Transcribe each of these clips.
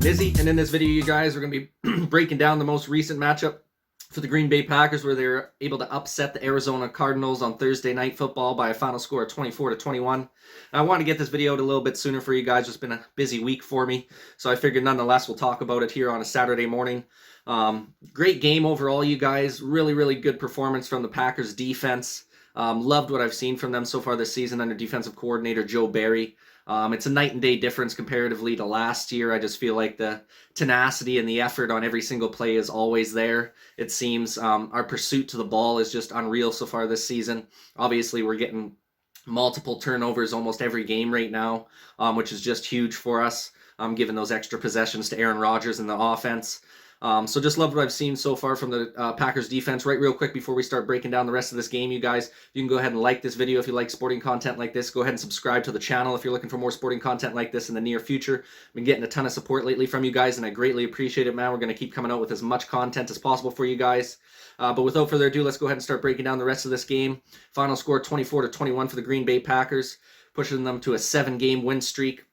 Izzy, and in this video, you guys, we're going to be breaking down the most recent matchup for the Green Bay Packers, where they were able to upset the Arizona Cardinals on Thursday Night Football by a final score of 24-21. I wanted to get this video out a little bit sooner for you guys. It's been a busy week for me, so I figured nonetheless we'll talk about it here on a Saturday morning. Great game overall, you guys. Really, really good performance from the Packers defense. Loved what I've seen from them so far this season under defensive coordinator Joe Barry. It's a night and day difference comparatively to last year. I just feel like the tenacity and the effort on every single play is always there. It seems our pursuit to the ball is just unreal so far this season. Obviously, we're getting multiple turnovers almost every game right now, which is just huge for us, given those extra possessions to Aaron Rodgers and the offense. So just love what I've seen so far from the Packers defense. Right, real quick before we start breaking down the rest of this game, you guys, you can go ahead and like this video if you like sporting content like this. Go ahead and subscribe to the channel if you're looking for more sporting content like this in the near future. I've been getting a ton of support lately from you guys, and I greatly appreciate it, man. We're going to keep coming out with as much content as possible for you guys. But without further ado, let's go ahead and start breaking down the rest of this game. Final score 24-21 for the Green Bay Packers, pushing them to a 7-game win streak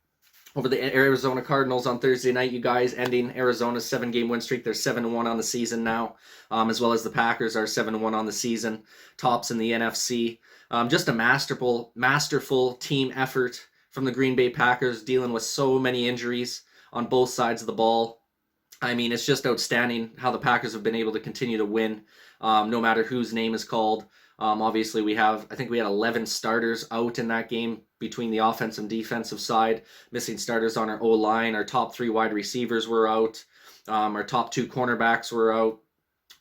over the Arizona Cardinals on Thursday night, you guys, ending Arizona's 7-game win streak. They're 7-1 on the season now, as well as the Packers are 7-1 on the season, tops in the NFC. Just a masterful team effort from the Green Bay Packers, dealing with so many injuries on both sides of the ball. I mean, it's just outstanding how the Packers have been able to continue to win, no matter whose name is called. Obviously, I think we had 11 starters out in that game between the offensive and defensive side, missing starters on our O-line. Our top 3 wide receivers were out. Our top 2 cornerbacks were out.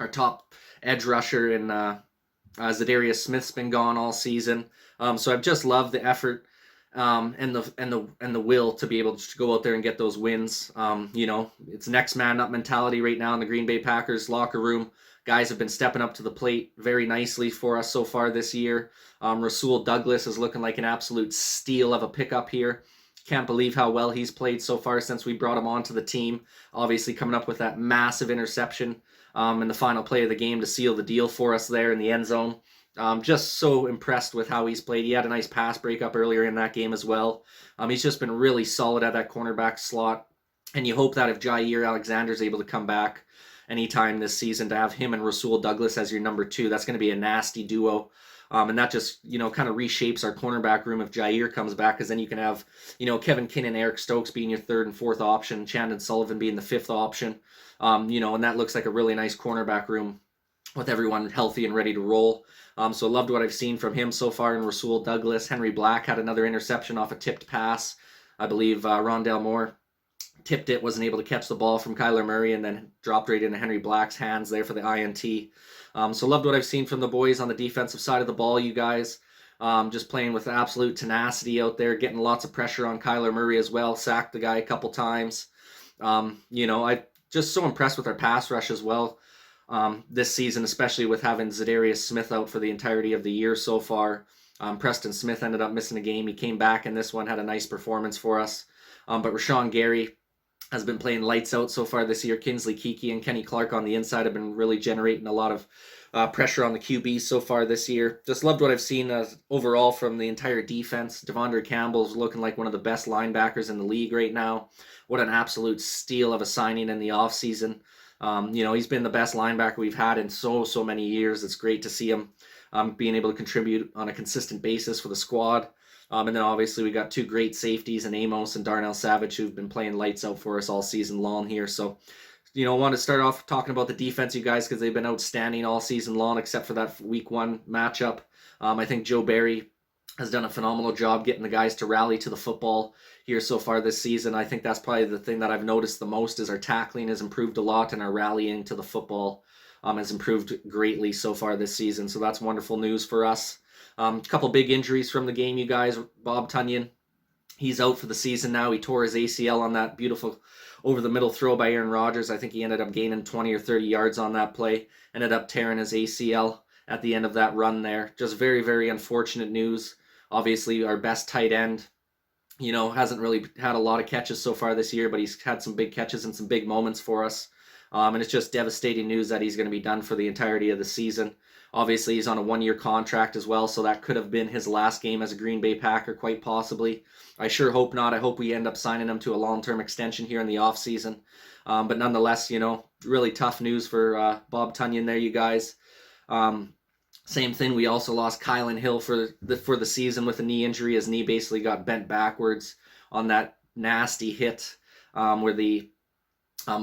Our top edge rusher and Zadarius Smith's been gone all season. So I've just loved the effort and the will to be able to go out there and get those wins. It's next man up mentality right now in the Green Bay Packers locker room. Guys have been stepping up to the plate very nicely for us so far this year. Rasul Douglas is looking like an absolute steal of a pickup here. Can't believe how well he's played so far since we brought him onto the team. Obviously coming up with that massive interception in the final play of the game to seal the deal for us there in the end zone. Just so impressed with how he's played. He had a nice pass breakup earlier in that game as well. He's just been really solid at that cornerback slot. And you hope that if Jair Alexander's able to come back anytime this season, to have him and Rasul Douglas as your number 2, that's going to be a nasty duo. And that just, kind of reshapes our cornerback room if Jair comes back, because then you can have, Kevin King and Eric Stokes being your 3rd and 4th option, Chandon Sullivan being the 5th option, and that looks like a really nice cornerback room with everyone healthy and ready to roll. So loved what I've seen from him so far in Rasul Douglas. Henry Black had another interception off a tipped pass. I believe Rondale Moore tipped it, wasn't able to catch the ball from Kyler Murray, and then dropped right into Henry Black's hands there for the INT. So loved what I've seen from the boys on the defensive side of the ball, you guys. Just playing with absolute tenacity out there, getting lots of pressure on Kyler Murray as well. Sacked the guy a couple times. I'm just so impressed with our pass rush as well this season, especially with having Zadarius Smith out for the entirety of the year so far. Preston Smith ended up missing a game. He came back in this one, had a nice performance for us. But Rashawn Gary has been playing lights out so far this year. Kinsley Keke and Kenny Clark on the inside have been really generating a lot of pressure on the QBs so far this year. Just loved what I've seen overall from the entire defense. Devondre Campbell's looking like one of the best linebackers in the league right now. What an absolute steal of a signing in the offseason. He's been the best linebacker we've had in so many years. It's great to see him being able to contribute on a consistent basis for the squad. And then obviously we got 2 great safeties in Amos and Darnell Savage, who've been playing lights out for us all season long here. So, I want to start off talking about the defense, you guys, because they've been outstanding all season long, except for that week 1 matchup. I think Joe Barry has done a phenomenal job getting the guys to rally to the football here so far this season. I think that's probably the thing that I've noticed the most, is our tackling has improved a lot and our rallying to the football has improved greatly so far this season. So that's wonderful news for us. A couple big injuries from the game, you guys. Bob Tunyon, he's out for the season now. He tore his ACL on that beautiful over-the-middle throw by Aaron Rodgers. I think he ended up gaining 20 or 30 yards on that play. Ended up tearing his ACL at the end of that run there. Just very, very unfortunate news. Obviously, our best tight end, hasn't really had a lot of catches so far this year, but he's had some big catches and some big moments for us. And it's just devastating news that he's going to be done for the entirety of the season. Obviously, he's on a 1-year contract as well, so that could have been his last game as a Green Bay Packer, quite possibly. I sure hope not. I hope we end up signing him to a long-term extension here in the offseason. But nonetheless, really tough news for Bob Tunyon there, you guys. Um, Same thing. We also lost Kylan Hill for the season with a knee injury. His knee basically got bent backwards on that nasty hit where the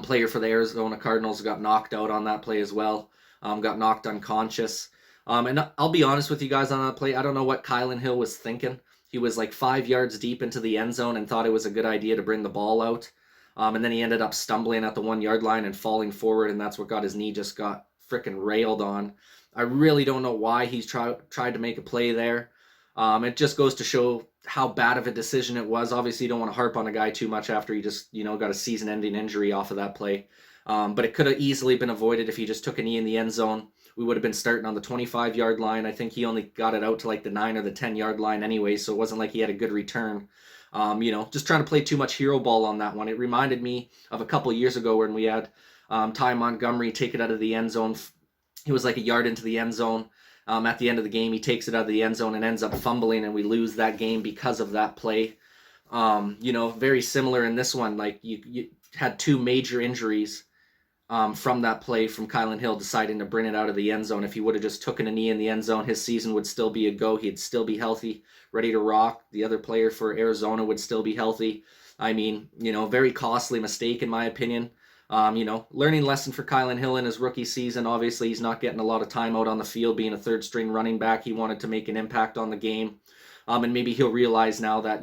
player for the Arizona Cardinals got knocked out on that play as well. Got knocked unconscious. And I'll be honest with you guys on that play. I don't know what Kylan Hill was thinking. He was like 5 yards deep into the end zone and thought it was a good idea to bring the ball out. And then he ended up stumbling at the 1-yard line and falling forward, and that's what got his knee just got freaking railed on. I really don't know why he's tried to make a play there. It just goes to show how bad of a decision it was. Obviously, you don't want to harp on a guy too much after he just, got a season-ending injury off of that play. But it could have easily been avoided if he just took a knee in the end zone. We would have been starting on the 25-yard line. I think he only got it out to like the 9 or the 10-yard line anyway, so it wasn't like he had a good return. Just trying to play too much hero ball on that one. It reminded me of a couple years ago when we had Ty Montgomery take it out of the end zone. He was like a yard into the end zone. At the end of the game, he takes it out of the end zone and ends up fumbling, and we lose that game because of that play. Very similar in this one. Like you had 2 major injuries from that play from Kylan Hill deciding to bring it out of the end zone. If he would have just taken a knee in the end zone, his season would still be a go. He'd still be healthy, ready to rock. The other player for Arizona would still be healthy. I mean, very costly mistake in my opinion. Learning lesson for Kylan Hill in his rookie season. Obviously, he's not getting a lot of time out on the field being a third-string running back. He wanted to make an impact on the game. And maybe he'll realize now that,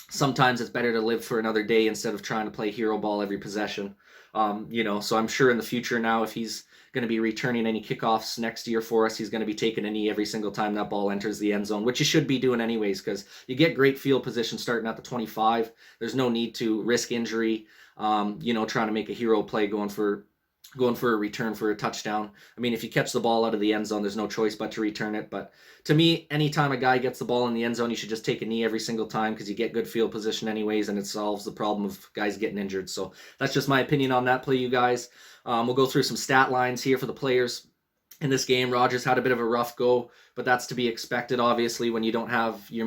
sometimes it's better to live for another day instead of trying to play hero ball every possession. So I'm sure in the future now, if he's going to be returning any kickoffs next year for us, he's going to be taking a knee every single time that ball enters the end zone, which you should be doing anyways, because you get great field position starting at the 25. There's no need to risk injury, trying to make a hero play going for a return for a touchdown. I mean, if you catch the ball out of the end zone, there's no choice but to return it. But to me, anytime a guy gets the ball in the end zone, you should just take a knee every single time because you get good field position anyways, and it solves the problem of guys getting injured. So that's just my opinion on that play, you guys. We'll go through some stat lines here for the players in this game. Rodgers had a bit of a rough go, but that's to be expected, obviously, when you don't have your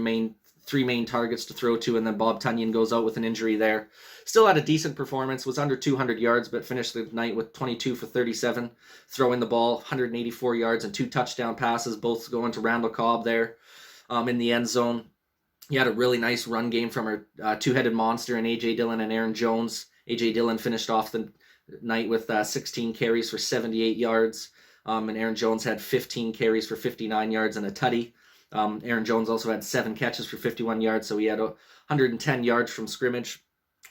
3 main targets to throw to, and then Bob Tunyon goes out with an injury there. Still had a decent performance, was under 200 yards, but finished the night with 22 for 37, throwing the ball, 184 yards and 2 touchdown passes, both going to Randall Cobb there in the end zone. He had a really nice run game from our two-headed monster in A.J. Dillon and Aaron Jones. A.J. Dillon finished off the night with 16 carries for 78 yards, and Aaron Jones had 15 carries for 59 yards and a tutty. Aaron Jones also had 7 catches for 51 yards, so he had 110 yards from scrimmage.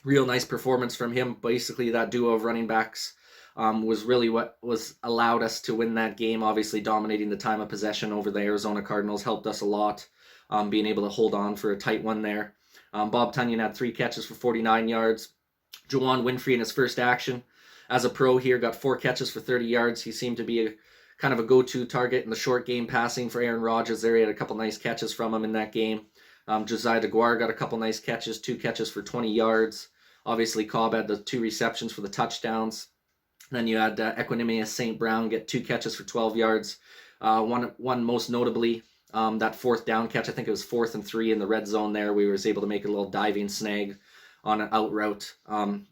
Real nice performance from him. Basically, that duo of running backs was really what was allowed us to win that game. Obviously, dominating the time of possession over the Arizona Cardinals helped us a lot, being able to hold on for a tight one there. Bob Tunyon had 3 catches for 49 yards. Juwan Winfrey in his first action as a pro here got 4 catches for 30 yards. He seemed to be kind of a go-to target in the short game passing for Aaron Rodgers there. He had a couple nice catches from him in that game. Josiah DeGuara got a couple nice catches, 2 catches for 20 yards. Obviously, Cobb had the 2 receptions for the touchdowns. Then you had Equanimous St. Brown get 2 catches for 12 yards. One most notably, that 4th down catch. I think it was 4th and 3 in the red zone there. We was able to make a little diving snag on an out route,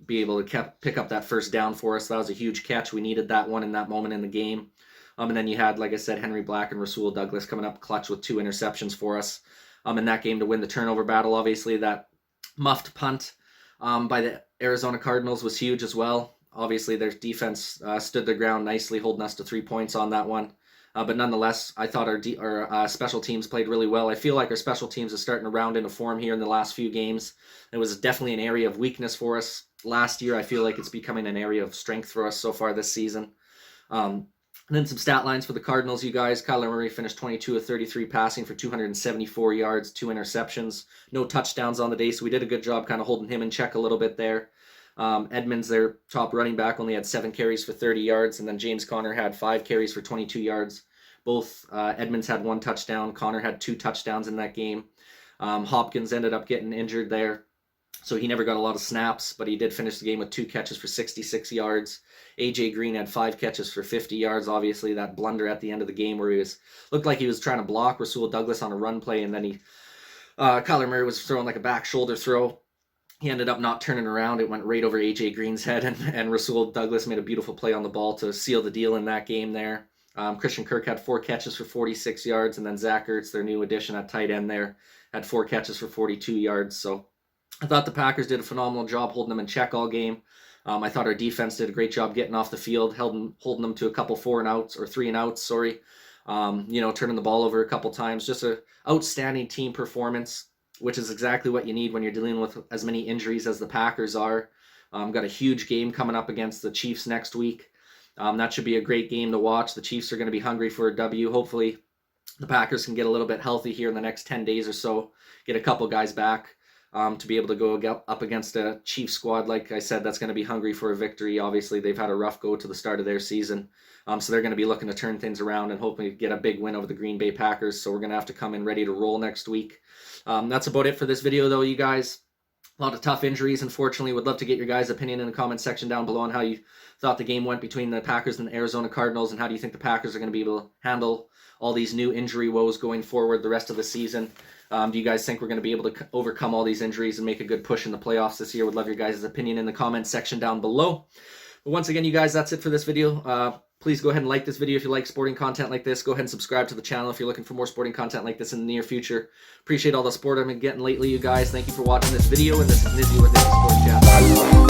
be able to pick up that 1st down for us. That was a huge catch. We needed that one in that moment in the game. And then you had, like I said, Henry Black and Rasul Douglas coming up clutch with 2 interceptions for us in that game to win the turnover battle. Obviously, that muffed punt by the Arizona Cardinals was huge as well. Obviously, their defense stood their ground nicely, holding us to 3 points on that one. But nonetheless, I thought our special teams played really well. I feel like our special teams is starting to round into form here in the last few games. It was definitely an area of weakness for us last year. I feel like it's becoming an area of strength for us so far this season. And then some stat lines for the Cardinals, you guys. Kyler Murray finished 22 of 33 passing for 274 yards, 2 interceptions, no touchdowns on the day, so we did a good job kind of holding him in check a little bit there. Edmonds, their top running back, only had 7 carries for 30 yards, and then James Conner had 5 carries for 22 yards. Both Edmonds had 1 touchdown. Conner had 2 touchdowns in that game. Hopkins ended up getting injured there so he never got a lot of snaps, but he did finish the game with 2 catches for 66 yards. AJ Green had 5 catches for 50 yards. Obviously, that blunder at the end of the game where looked like he was trying to block Rasul Douglas on a run play, and then Kyler Murray was throwing like a back shoulder throw. He ended up not turning around. It went right over AJ Green's head, and Rasul Douglas made a beautiful play on the ball to seal the deal in that game there. Christian Kirk had 4 catches for 46 yards, and then Zach Ertz, their new addition at tight end there, had 4 catches for 42 yards. So I thought the Packers did a phenomenal job holding them in check all game. I thought our defense did a great job getting off the field, holding them to a couple 3 and outs, sorry. Turning the ball over a couple times. Just an outstanding team performance, which is exactly what you need when you're dealing with as many injuries as the Packers are. Got a huge game coming up against the Chiefs next week. That should be a great game to watch. The Chiefs are going to be hungry for a W. Hopefully the Packers can get a little bit healthy here in the next 10 days or so, get a couple guys back to be able to go up against a Chiefs squad. Like I said, that's going to be hungry for a victory. Obviously, they've had a rough go to the start of their season. So they're going to be looking to turn things around and hopefully get a big win over the Green Bay Packers. So we're going to have to come in ready to roll next week. That's about it for this video, though, you guys. A lot of tough injuries, unfortunately. Would love to get your guys' opinion in the comment section down below on how you thought the game went between the Packers and the Arizona Cardinals, and how do you think the Packers are going to be able to handle all these new injury woes going forward the rest of the season. Do you guys think we're going to be able to overcome all these injuries and make a good push in the playoffs this year? Would love your guys' opinion in the comment section down below. But once again, you guys, that's it for this video. Please go ahead and like this video if you like sporting content like this. Go ahead and subscribe to the channel if you're looking for more sporting content like this in the near future. Appreciate all the support I've been getting lately, you guys. Thank you for watching this video, and this is Nizzy with Nizzy Sports Chat.